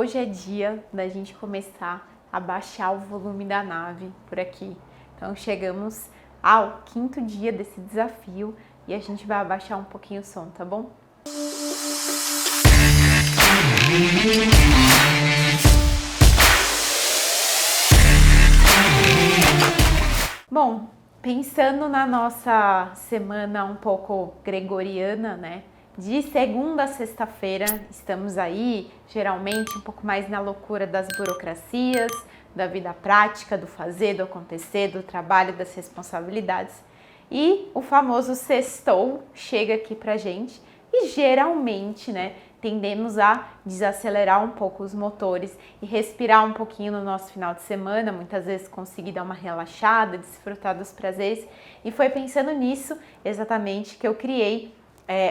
hoje é dia da gente começar a baixar o volume da nave por aqui. Então chegamos ao 5º dia desse desafio e a gente vai abaixar um pouquinho o som, tá bom? Bom, pensando na nossa semana um pouco gregoriana, né? De segunda a sexta-feira, estamos aí, geralmente um pouco mais na loucura das burocracias, da vida prática, do fazer, do acontecer, do trabalho, das responsabilidades. E o famoso sextou chega aqui pra gente e geralmente, né, tendemos a desacelerar um pouco os motores e respirar um pouquinho no nosso final de semana, muitas vezes conseguir dar uma relaxada, desfrutar dos prazeres. E foi pensando nisso exatamente que eu criei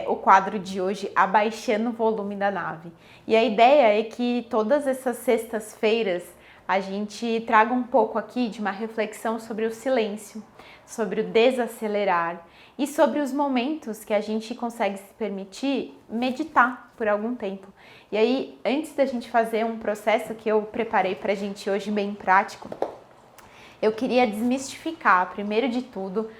o quadro de hoje, Abaixando o Volume da Nave. E a ideia é que todas essas sextas-feiras a gente traga um pouco aqui de uma reflexão sobre o silêncio, sobre o desacelerar e sobre os momentos que a gente consegue se permitir meditar por algum tempo. E aí, antes da gente fazer um processo que eu preparei pra gente hoje bem prático, eu queria desmistificar, primeiro de tudo,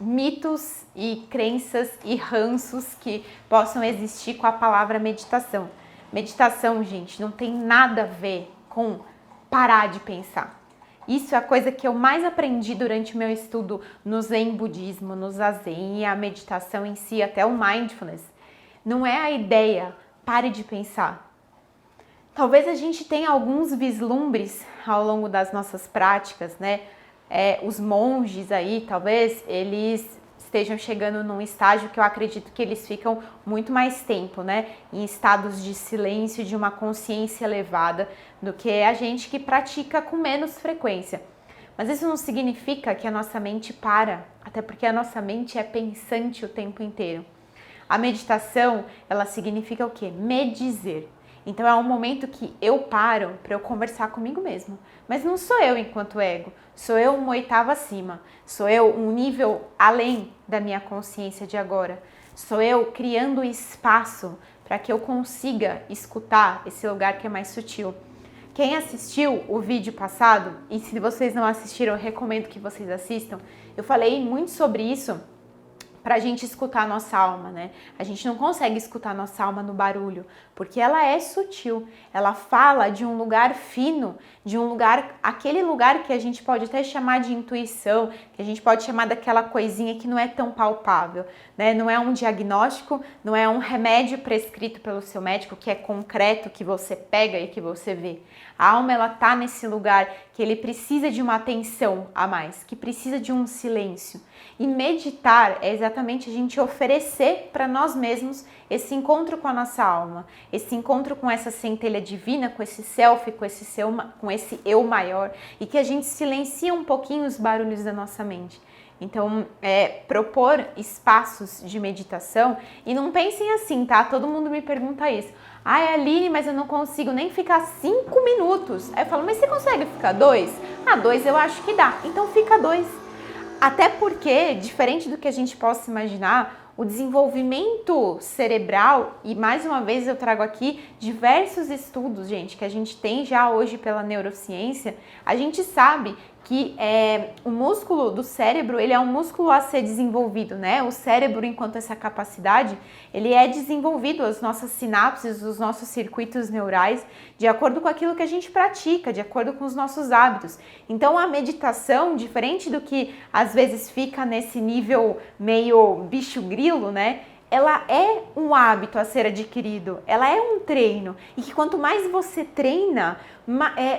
mitos e crenças e ranços que possam existir com a palavra meditação. Meditação, gente, não tem nada a ver com parar de pensar. Isso é a coisa que eu mais aprendi durante o meu estudo no Zen budismo, no Zazen e a meditação em si, até o mindfulness. Não é a ideia, pare de pensar. Talvez a gente tenha alguns vislumbres ao longo das nossas práticas, né? Os monges aí, talvez, eles estejam chegando num estágio que eu acredito que eles ficam muito mais tempo, né? Em estados de silêncio, de uma consciência elevada, do que a gente que pratica com menos frequência. Mas isso não significa que a nossa mente para, até porque a nossa mente é pensante o tempo inteiro. A meditação, ela significa o quê? Medizer. Então é um momento que eu paro para eu conversar comigo mesmo. Mas não sou eu enquanto ego, sou eu uma oitava acima, sou eu um nível além da minha consciência de agora. Sou eu criando espaço para que eu consiga escutar esse lugar que é mais sutil. Quem assistiu o vídeo passado, e se vocês não assistiram, eu recomendo que vocês assistam, eu falei muito sobre isso, para a gente escutar a nossa alma, né? A gente não consegue escutar a nossa alma no barulho, porque ela é sutil, ela fala de um lugar fino, de um lugar, aquele lugar que a gente pode até chamar de intuição, que a gente pode chamar daquela coisinha que não é tão palpável, né? Não é um diagnóstico, não é um remédio prescrito pelo seu médico, que é concreto, que você pega e que você vê. A alma, ela tá nesse lugar que ele precisa de uma atenção a mais, que precisa de um silêncio. E meditar é exatamente a gente oferecer para nós mesmos esse encontro com a nossa alma, esse encontro com essa centelha divina, com esse self, com esse eu maior, e que a gente silencia um pouquinho os barulhos da nossa mente. Então, propor espaços de meditação, e não pensem assim, tá? Todo mundo me pergunta isso. Ai, Aline, mas eu não consigo nem ficar 5 minutos. Aí eu falo, mas você consegue ficar 2? 2 eu acho que dá, então fica 2. Até porque, diferente do que a gente possa imaginar, o desenvolvimento cerebral, e mais uma vez eu trago aqui diversos estudos, gente, que a gente tem já hoje pela neurociência, a gente sabe que o músculo do cérebro, ele é um músculo a ser desenvolvido, né? O cérebro, enquanto essa capacidade, ele é desenvolvido, as nossas sinapses, os nossos circuitos neurais, de acordo com aquilo que a gente pratica, de acordo com os nossos hábitos. Então, a meditação, diferente do que às vezes fica nesse nível meio bicho-grilo, né? Ela é um hábito a ser adquirido, ela é um treino. E que quanto mais você treina,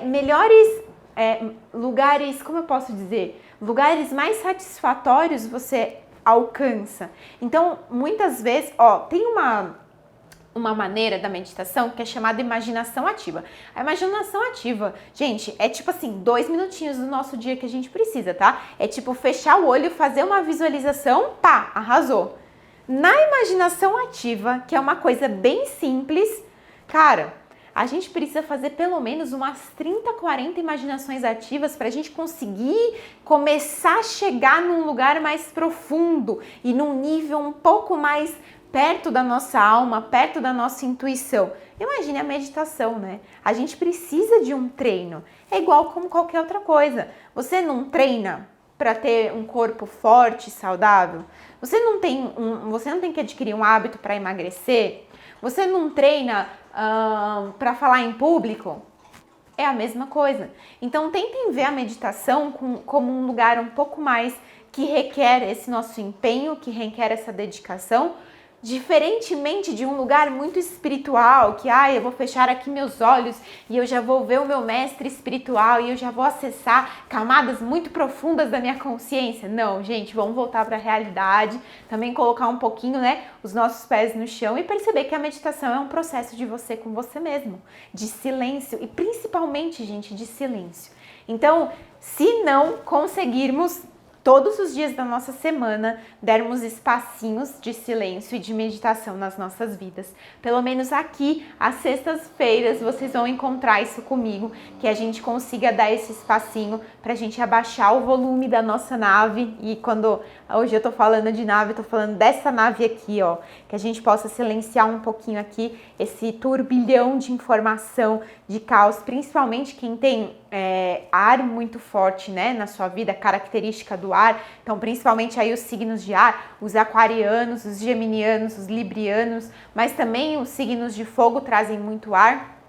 melhores lugares, como eu posso dizer, lugares mais satisfatórios você alcança. Então, muitas vezes, tem uma maneira da meditação que é chamada imaginação ativa. A imaginação ativa, gente, é tipo assim, 2 minutinhos do nosso dia que a gente precisa, tá? É tipo fechar o olho, fazer uma visualização, pá, arrasou. Na imaginação ativa, que é uma coisa bem simples, cara, a gente precisa fazer pelo menos umas 30, 40 imaginações ativas para a gente conseguir começar a chegar num lugar mais profundo e num nível um pouco mais perto da nossa alma, perto da nossa intuição. Imagine a meditação, né? A gente precisa de um treino. É igual como qualquer outra coisa. Você não treina para ter um corpo forte, saudável? Você não tem que adquirir um hábito para emagrecer? Você não treina para falar em público? É a mesma coisa. Então tentem ver a meditação como um lugar um pouco mais que requer esse nosso empenho, que requer essa dedicação, diferentemente de um lugar muito espiritual, que eu vou fechar aqui meus olhos e eu já vou ver o meu mestre espiritual e eu já vou acessar camadas muito profundas da minha consciência. Não, gente, vamos voltar para a realidade, também colocar um pouquinho, né, os nossos pés no chão e perceber que a meditação é um processo de você com você mesmo, de silêncio e principalmente, gente, de silêncio. Então, se não conseguirmos todos os dias da nossa semana, dermos espacinhos de silêncio e de meditação nas nossas vidas. Pelo menos aqui, às sextas-feiras, vocês vão encontrar isso comigo, que a gente consiga dar esse espacinho pra gente abaixar o volume da nossa nave. E quando hoje eu tô falando de nave, eu tô falando dessa nave aqui, ó, que a gente possa silenciar um pouquinho aqui esse turbilhão de informação, de caos, principalmente quem tem ar muito forte, né, na sua vida, característica do ar. Então, principalmente aí os signos de ar, os aquarianos, os geminianos, os librianos, mas também os signos de fogo trazem muito ar.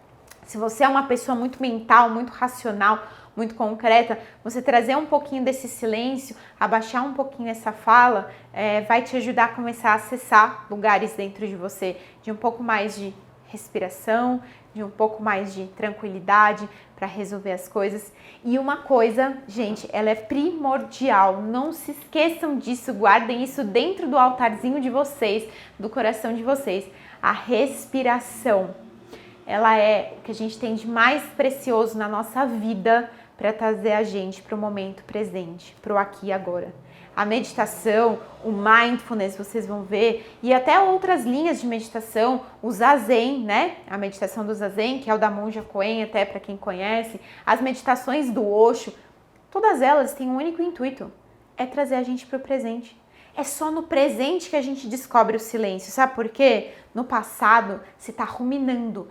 Se você é uma pessoa muito mental, muito racional, muito concreta, você trazer um pouquinho desse silêncio, abaixar um pouquinho essa fala, vai te ajudar a começar a acessar lugares dentro de você, de um pouco mais de respiração, de um pouco mais de tranquilidade para resolver as coisas. E uma coisa, gente, ela é primordial, não se esqueçam disso, guardem isso dentro do altarzinho de vocês, do coração de vocês. A respiração, ela é o que a gente tem de mais precioso na nossa vida para trazer a gente para o momento presente, para o aqui e agora. A meditação, o mindfulness, vocês vão ver, e até outras linhas de meditação, o zazen, né? A meditação do zazen, que é o da monja Coen, até para quem conhece, as meditações do Osho, todas elas têm um único intuito, é trazer a gente para o presente. É só no presente que a gente descobre o silêncio, sabe por quê? No passado, você está ruminando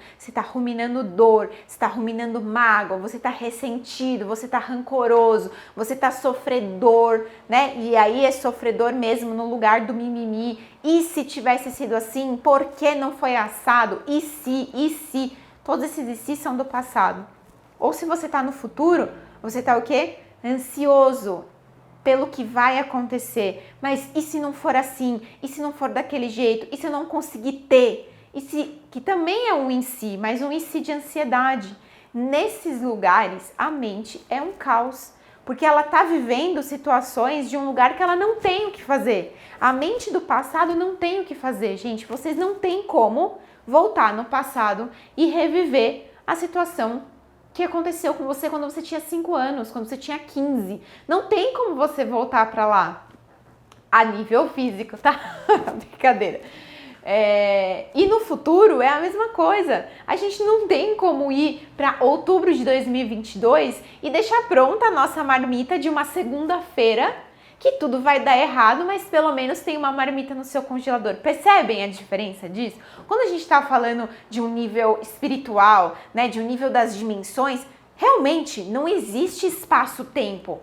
dor, você está ruminando mágoa, você está ressentido, você está rancoroso, você está sofredor, né? E aí é sofredor mesmo no lugar do mimimi. E se tivesse sido assim, por que não foi assado? E se? Todos esses e se são do passado. Ou se você está no futuro, você está o quê? Ansioso pelo que vai acontecer, mas e se não for assim? E se não for daquele jeito? E se eu não conseguir ter? E se, que também é um em si, mas um em si de ansiedade. Nesses lugares, a mente é um caos, porque ela está vivendo situações de um lugar que ela não tem o que fazer. A mente do passado não tem o que fazer, gente. Vocês não têm como voltar no passado e reviver a situação que aconteceu com você quando você tinha 5 anos, quando você tinha 15. Não tem como você voltar para lá a nível físico, tá? Brincadeira. E no futuro é a mesma coisa. A gente não tem como ir para outubro de 2022 e deixar pronta a nossa marmita de uma segunda-feira, que tudo vai dar errado, mas pelo menos tem uma marmita no seu congelador. Percebem a diferença disso? Quando a gente está falando de um nível espiritual, né, de um nível das dimensões, realmente não existe espaço-tempo.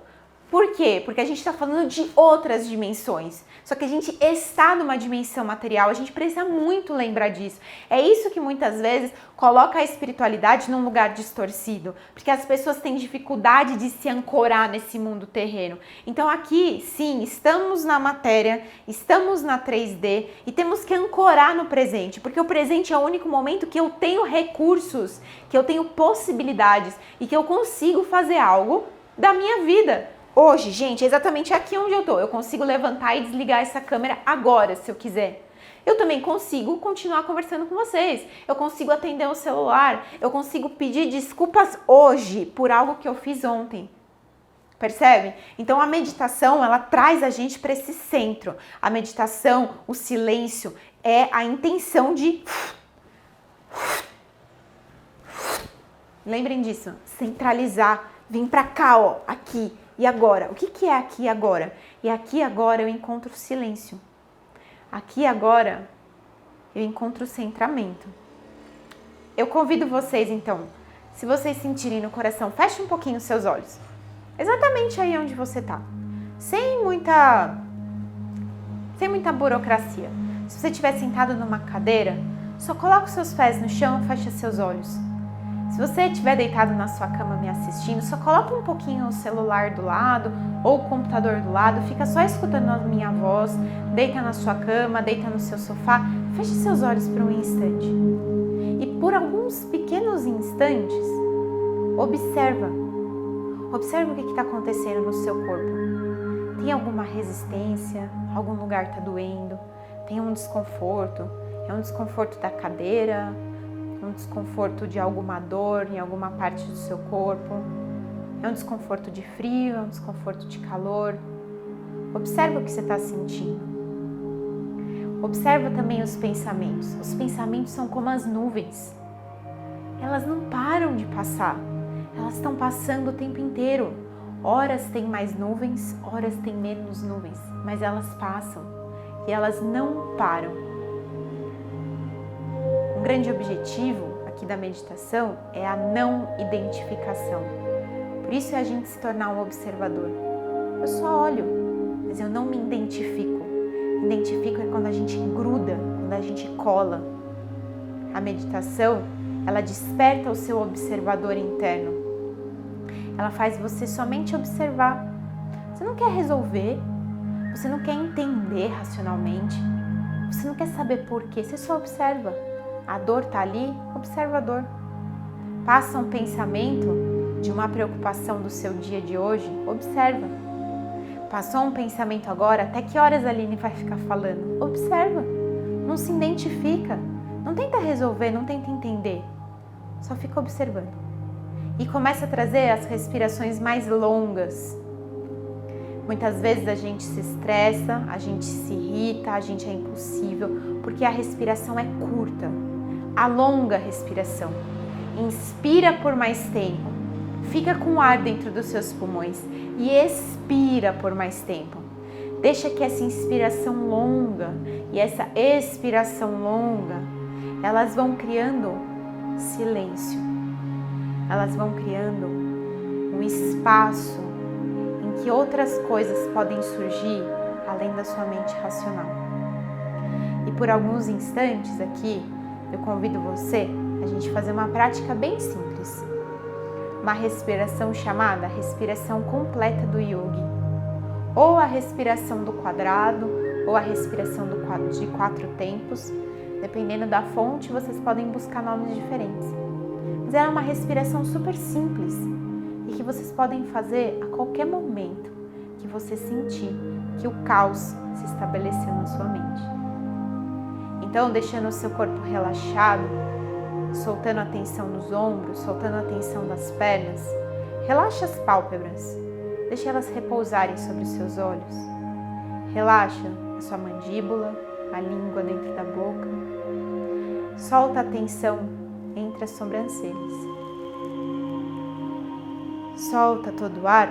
Por quê? Porque a gente está falando de outras dimensões. Só que a gente está numa dimensão material, a gente precisa muito lembrar disso. É isso que muitas vezes coloca a espiritualidade num lugar distorcido, porque as pessoas têm dificuldade de se ancorar nesse mundo terreno. Então aqui, sim, estamos na matéria, estamos na 3D e temos que ancorar no presente, porque o presente é o único momento que eu tenho recursos, que eu tenho possibilidades e que eu consigo fazer algo da minha vida. Hoje, gente, é exatamente aqui onde eu tô. Eu consigo levantar e desligar essa câmera agora, se eu quiser. Eu também consigo continuar conversando com vocês. Eu consigo atender o celular. Eu consigo pedir desculpas hoje por algo que eu fiz ontem. Percebe? Então a meditação, ela traz a gente para esse centro. A meditação, o silêncio, é a intenção de... Lembrem disso. Centralizar. Vim para cá, ó, aqui. E agora? O que é aqui e agora? E aqui e agora eu encontro silêncio. Aqui e agora eu encontro centramento. Eu convido vocês, então, se vocês sentirem no coração, feche um pouquinho os seus olhos. Exatamente aí onde você está. Sem muita burocracia. Se você estiver sentado numa cadeira, só coloca os seus pés no chão e fecha seus olhos. Se você estiver deitado na sua cama me assistindo, só coloca um pouquinho o celular do lado ou o computador do lado, fica só escutando a minha voz, deita na sua cama, deita no seu sofá, feche seus olhos por um instante. E por alguns pequenos instantes, observa o que está acontecendo no seu corpo. Tem alguma resistência? Algum lugar está doendo? Tem um desconforto? É um desconforto da cadeira? Um desconforto de alguma dor em alguma parte do seu corpo? É um desconforto de frio? É um desconforto de calor? Observa o que você está sentindo. Observa também os pensamentos. Os pensamentos são como as nuvens. Elas não param de passar. Elas estão passando o tempo inteiro. Horas tem mais nuvens, horas tem menos nuvens, mas elas passam e elas não param. Um grande objetivo aqui da meditação é a não identificação. Por isso é a gente se tornar um observador. Eu só olho, mas eu não me identifico. Identifico é quando a gente gruda, quando a gente cola. A meditação, ela desperta o seu observador interno. Ela faz você somente observar. Você não quer resolver, você não quer entender racionalmente, você não quer saber por quê, você só observa. A dor está ali, observa a dor. Passa um pensamento de uma preocupação do seu dia de hoje, observa. Passou um pensamento agora, até que horas a Aline vai ficar falando? Observa. Não se identifica, não tenta resolver, não tenta entender, só fica observando. E começa a trazer as respirações mais longas. Muitas vezes a gente se estressa, a gente se irrita, a gente é impulsivo, porque a respiração é curta. Alonga a respiração. Inspira por mais tempo. Fica com o ar dentro dos seus pulmões e expira por mais tempo. Deixa que essa inspiração longa e essa expiração longa, elas vão criando silêncio. Elas vão criando um espaço em que outras coisas podem surgir além da sua mente racional. E por alguns instantes aqui, eu convido você a gente fazer uma prática bem simples. Uma respiração chamada respiração completa do yogi. Ou a respiração do quadrado, ou a respiração de 4 tempos. Dependendo da fonte, vocês podem buscar nomes diferentes. Mas é uma respiração super simples e que vocês podem fazer a qualquer momento que você sentir que o caos se estabeleceu na sua mente. Então, deixando o seu corpo relaxado, soltando a tensão nos ombros, soltando a tensão das pernas, relaxa as pálpebras, deixa elas repousarem sobre os seus olhos. Relaxa a sua mandíbula, a língua dentro da boca. Solta a tensão entre as sobrancelhas. Solta todo o ar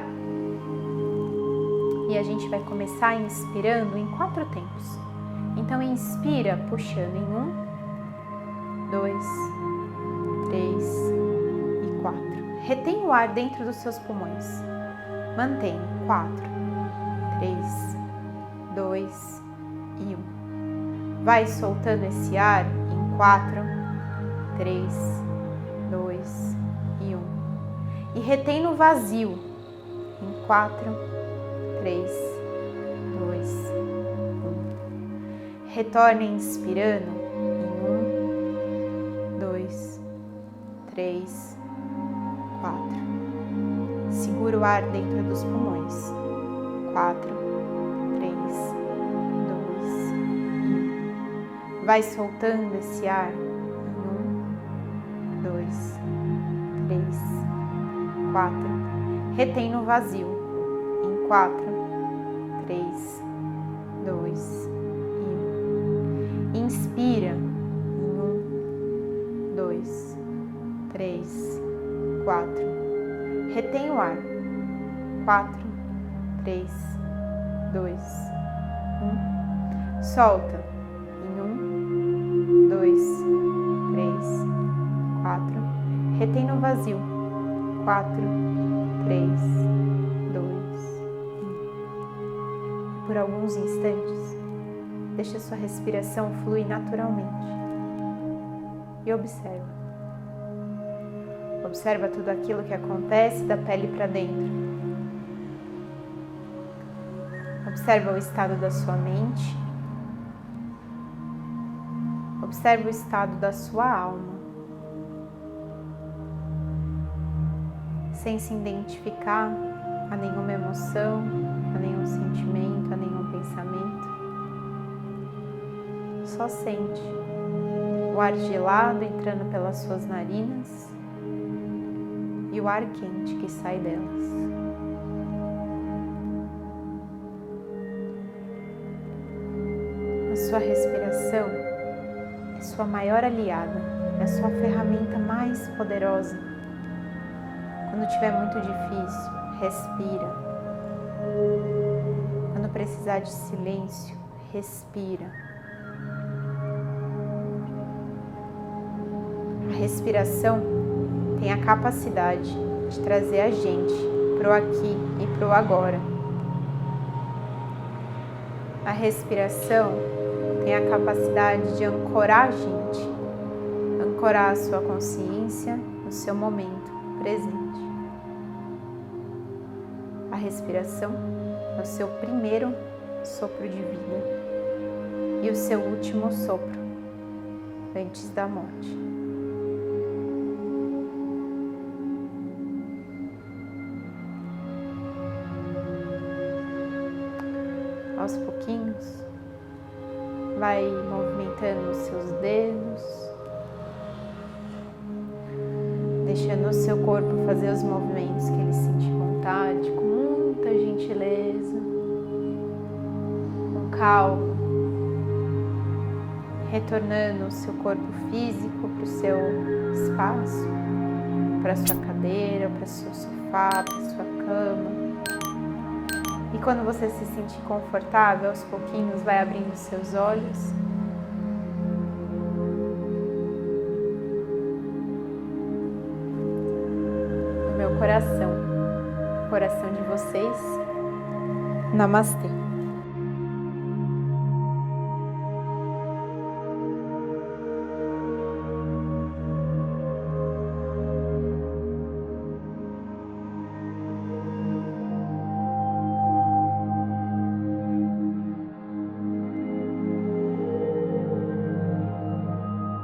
e a gente vai começar inspirando em 4 tempos. Então inspira puxando em 1, 2, 3 e 4. Retém o ar dentro dos seus pulmões. Mantém 4, 3, 2 e 1. Vai soltando esse ar em 4, 3, 2 e 1. E retém no vazio em 4, 3, 2, 1. Retorne inspirando em 1, 2, 3, 4. Segura o ar dentro dos pulmões. 4, 3, 2 e 1. Vai soltando esse ar. 2, 3, 4. Retém no vazio. Em 4, 3, 2 e 1. Inspira. Em 1, 2, 3, 4. Retém o ar. 4, 3, 2, 1. Solta. Em 1, 2, 3, 4. Retém no vazio. 4, 3, 2, 1. Por alguns instantes, deixa sua respiração fluir naturalmente. E observa. Observa tudo aquilo que acontece da pele para dentro. Observa o estado da sua mente. Observa o estado da sua alma. Sem se identificar a nenhuma emoção, a nenhum sentimento, a nenhum pensamento. Só sente o ar gelado entrando pelas suas narinas e o ar quente que sai delas. A sua respiração é sua maior aliada, é a sua ferramenta mais poderosa. Quando estiver muito difícil, respira. Quando precisar de silêncio, respira. A respiração tem a capacidade de trazer a gente pro aqui e pro agora. A respiração tem a capacidade de ancorar a gente, ancorar a sua consciência no seu momento presente. A respiração é o seu primeiro sopro de vida e o seu último sopro antes da morte. Aos pouquinhos, vai movimentando os seus dedos, deixando o seu corpo fazer os movimentos que ele sentir vontade, com muita gentileza, com calma, retornando o seu corpo físico para o seu espaço, para a sua cadeira, para o seu sofá, para a sua cama. E quando você se sentir confortável, aos pouquinhos vai abrindo seus olhos. No meu coração, coração de vocês. Namastê.